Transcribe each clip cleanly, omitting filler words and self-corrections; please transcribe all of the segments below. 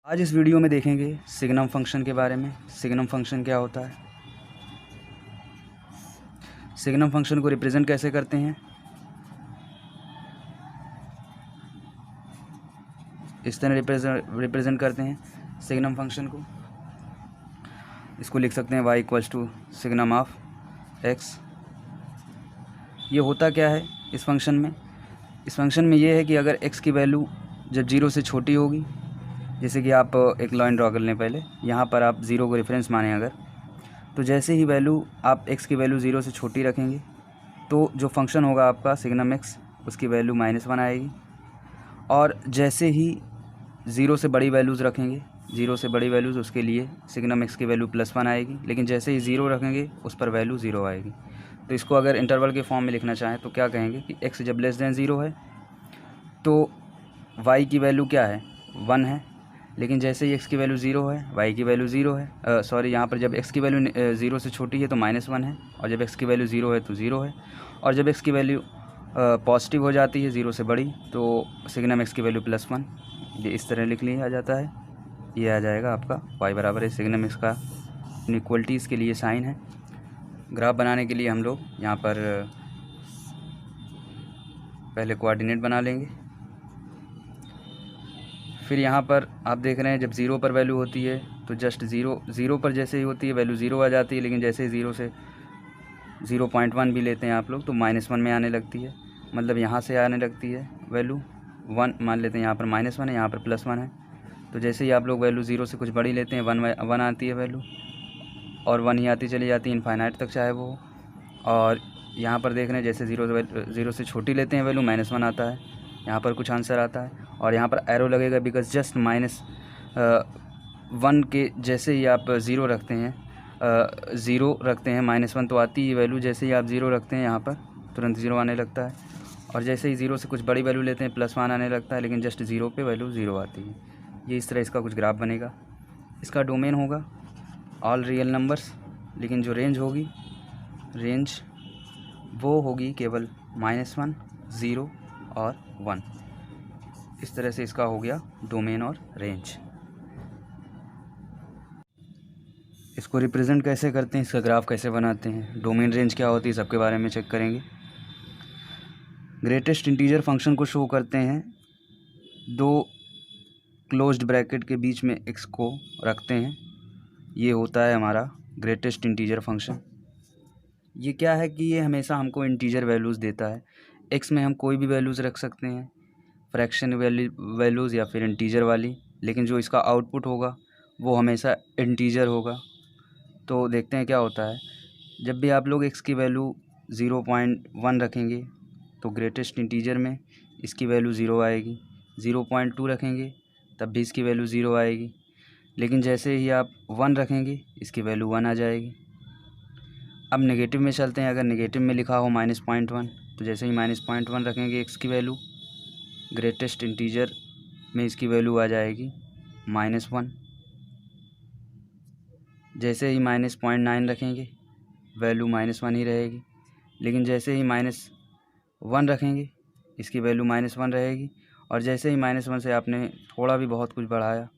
आज इस वीडियो में देखेंगे सिग्नम फंक्शन के बारे में। सिग्नम फंक्शन क्या होता है, सिग्नम फंक्शन को रिप्रेजेंट कैसे करते हैं। इस तरह रिप्रेजेंट करते हैं सिग्नम फंक्शन को। इसको लिख सकते हैं y equals to signum of x। ये होता क्या है इस फंक्शन में, इस फंक्शन में ये है कि अगर x की वैल्यू जब 0 से छोटी होगी, जैसे कि आप एक लाइन ड्रॉ कर लें, पहले यहाँ पर आप 0 को रेफरेंस मानें अगर, तो जैसे ही वैल्यू आप x की वैल्यू 0 से छोटी रखेंगे तो जो फंक्शन होगा आपका सिग्नम x, उसकी वैल्यू -1 आएगी। और जैसे ही 0 से बड़ी वैल्यूज़ रखेंगे, 0 से बड़ी वैल्यूज़, उसके लिए सिग्नम x की वैल्यू +1 आएगी। लेकिन जैसे ही 0 रखेंगे उस पर वैल्यू 0 आएगी। तो इसको अगर इंटरवल के फॉर्म में लिखना चाहें तो क्या कहेंगे कि x जब <0 है तो y की वैल्यू क्या है, 1 है। लेकिन जैसे ही x की वैल्यू 0 है, y की वैल्यू 0 है, सॉरी यहाँ पर जब x की वैल्यू 0 से छोटी है तो -1 है, और जब x की वैल्यू 0 है तो 0 है। और जब x की वैल्यू पॉजिटिव हो जाती है 0 से बड़ी तो सिग्नम x की वैल्यू +1। ये इस तरह लिख लिया जाता है। ये आ जाएगा आपका y बराबर है सिग्नम x का इनइक्वलिटीज़ के लिए साइन है। ग्राफ बनाने के लिए हम लोग यहाँ पर पहले कोऑर्डिनेट बना लेंगे। फिर यहाँ पर आप देख रहे हैं जब 0 पर वैल्यू होती है तो जस्ट 0 पर जैसे ही होती है वैल्यू 0 आ जाती है। लेकिन जैसे ही 0 से 0.1 भी लेते हैं आप लोग तो -1 में आने लगती है, मतलब यहाँ से आने लगती है वैल्यू 1 मान लेते हैं। यहाँ पर -1 है, यहाँ पर +1 है। तो जैसे ही आप लोग वैल्यू 0 से कुछ बड़ी लेते हैं 1 आती है वैल्यू, और 1 ही आती चली जाती है इनफाइनाइट तक चाहे वो। और यहाँ पर देख रहे हैं जैसे 0 से छोटी लेते हैं वैल्यू -1 आता है, यहाँ पर कुछ आंसर आता है। और यहाँ पर एरो लगेगा बिकॉज जस्ट -1 के जैसे ही आप 0 रखते हैं, 0 रखते हैं -1 तो आती ही वैल्यू, जैसे ही आप 0 रखते हैं यहाँ पर तुरंत 0 आने लगता है। और जैसे ही 0 से कुछ बड़ी वैल्यू लेते हैं +1 आने लगता है, लेकिन जस्ट 0 पे वैल्यू 0 आती है। ये इस तरह इसका कुछ ग्राफ बनेगा। इसका डोमेन होगा ऑल रियल नंबर्स, लेकिन जो रेंज होगी, रेंज वो होगी केवल -1, 0 और 1। इस तरह से इसका हो गया डोमेन और रेंज। इसको रिप्रेजेंट कैसे करते हैं, इसका ग्राफ कैसे बनाते हैं, डोमेन रेंज क्या होती है, सबके बारे में चेक करेंगे। ग्रेटेस्ट इंटीजर फंक्शन को शो करते हैं, 2 क्लोज्ड ब्रैकेट के बीच में x को रखते हैं। ये होता है हमारा ग्रेटेस्ट इंटीजर फंक्शन। ये क्या है कि ये हमेशा हमको इंटीजर वैल्यूज़ देता है। x में हम कोई भी वैल्यूज़ रख सकते हैं, फ्रैक्शन वैल्यूज़ या फिर इंटीजर वाली, लेकिन जो इसका आउटपुट होगा वो हमेशा इंटीजर होगा। तो देखते हैं क्या होता है। जब भी आप लोग x की वैल्यू 0.1 रखेंगे तो ग्रेटेस्ट इंटीजर में इसकी वैल्यू 0 आएगी। 0.2 रखेंगे तब भी इसकी वैल्यू 0 आएगी। लेकिन जैसे ही आप 1 रखेंगे इसकी वैल्यू 1 आ जाएगी। अब नेगेटिव में चलते हैं। अगर नेगेटिव में लिखा हो -0.1 तो जैसे ही -0.1 रखेंगे x की वैल्यू, ग्रेटेस्ट इंटीजर में इसकी वैल्यू आ जाएगी -1। जैसे ही -0.9 रखेंगे वैल्यू -1 ही रहेगी। लेकिन जैसे ही -1 रखेंगे इसकी वैल्यू -1 रहेगी। और जैसे ही -1 से आपने थोड़ा भी बहुत कुछ बढ़ाया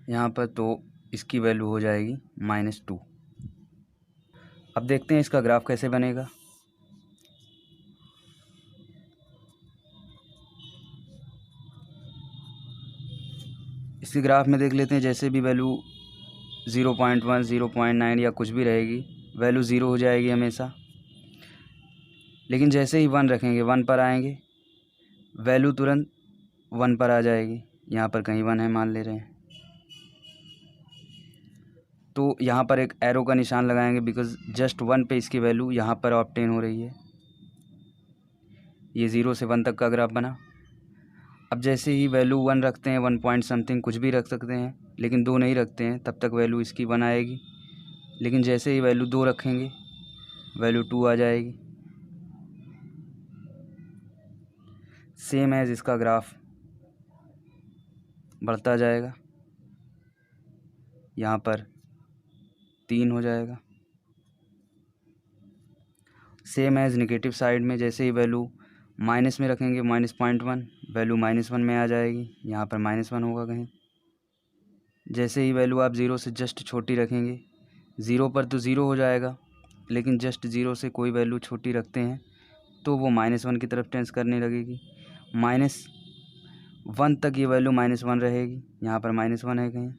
यहाँ पर तो इसकी वैल्यू हो जाएगी -2। अब देखते हैं इसका ग्राफ कैसे बनेगा। इसके ग्राफ में देख लेते हैं, जैसे भी वैल्यू 0.1, 0.9 या कुछ भी रहेगी वैल्यू 0 हो जाएगी हमेशा। लेकिन जैसे ही 1 रखेंगे 1 पर आएंगे वैल्यू तुरंत 1 पर आ जाएगी। यहाँ पर कहीं 1 है मान ले रहे हैं तो यहाँ पर एक एरो का निशान लगाएंगे बिकॉज जस्ट 1 पे इसकी वैल्यू यहाँ पर ऑब्टेन हो रही है। ये 0 से 1 तक का ग्राफ बना। अब जैसे ही वैल्यू 1 रखते हैं, 1 पॉइंट समथिंग कुछ भी रख सकते हैं, लेकिन 2 नहीं रखते हैं तब तक वैल्यू इसकी 1 आएगी। लेकिन जैसे ही वैल्यू 2 रखेंगे वैल्यू 2 आ जाएगी। सेम एज इसका ग्राफ बढ़ता जाएगा, यहाँ पर 3 हो जाएगा। सेम एज नेगेटिव साइड में जैसे ही वैल्यू माइनस में रखेंगे -0.1, वैल्यू -1 में आ जाएगी, यहाँ पर -1 होगा कहीं। जैसे ही वैल्यू आप 0 से जस्ट छोटी रखेंगे, 0 पर तो 0 हो जाएगा, लेकिन जस्ट 0 से कोई वैल्यू छोटी रखते हैं तो वो -1 की तरफ टेंस करने लगेगी। -1 तक ये वैल्यू -1 रहेगी, यहाँ पर -1 है कहीं,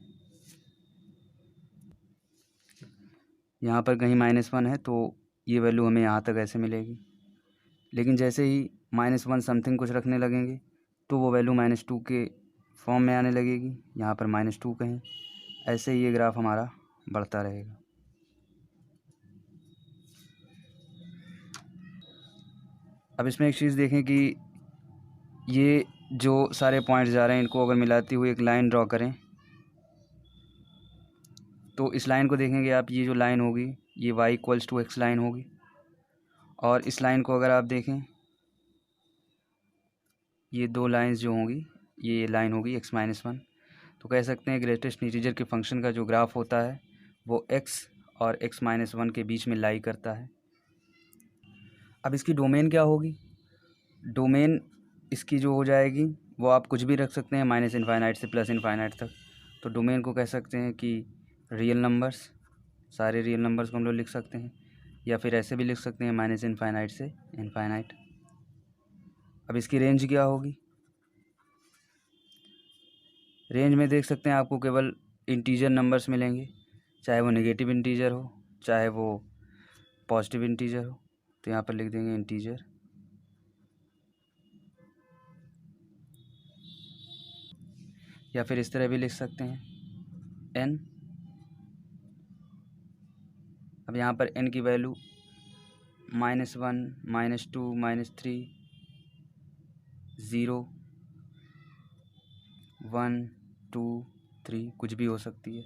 यहाँ पर कहीं -1 है, तो ये वैल्यू हमें यहाँ तक ऐसे मिलेगी। लेकिन जैसे ही -1 समथिंग कुछ रखने लगेंगे तो वो वैल्यू -2 के फॉर्म में आने लगेगी, यहाँ पर -2 कहीं। ऐसे ही ये ग्राफ हमारा बढ़ता रहेगा। अब इसमें एक चीज़ देखें कि ये जो सारे पॉइंट्स जा रहे हैं इनको अगर मिलाती हुई एक लाइन ड्रॉ करें तो इस लाइन को देखेंगे आप, ये जो लाइन होगी ये y = x लाइन होगी, और इस लाइन को अगर आप देखें, ये दो लाइंस जो होंगी ये लाइन होगी x-1। तो कह सकते हैं ग्रेटेस्ट इंटीजर के फंक्शन का जो ग्राफ होता है वो x और x-1 के बीच में लाई करता है। अब इसकी डोमेन क्या होगी? डोमेन इसकी जो हो जाएगी वो आप कुछ भी रख सकते हैं, -∞ से +∞ तक। तो डोमेन को कह सकते हैं कि रियल नंबर्स, सारे रियल नंबर्स को हम लोग लिख सकते हैं, या फिर ऐसे भी लिख सकते हैं -∞ से ∞। अब इसकी रेंज क्या होगी? रेंज में देख सकते हैं आपको केवल इंटीजर नंबर्स मिलेंगे, चाहे वो नेगेटिव इंटीजर हो चाहे वो पॉजिटिव इंटीजर हो। तो यहाँ पर लिख देंगे इंटीजर, या फिर इस तरह भी लिख सकते हैं n। अब यहाँ पर n की वैल्यू -1, -2, -3, 0, 1, 2, 3 कुछ भी हो सकती है,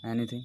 एनीथिंग।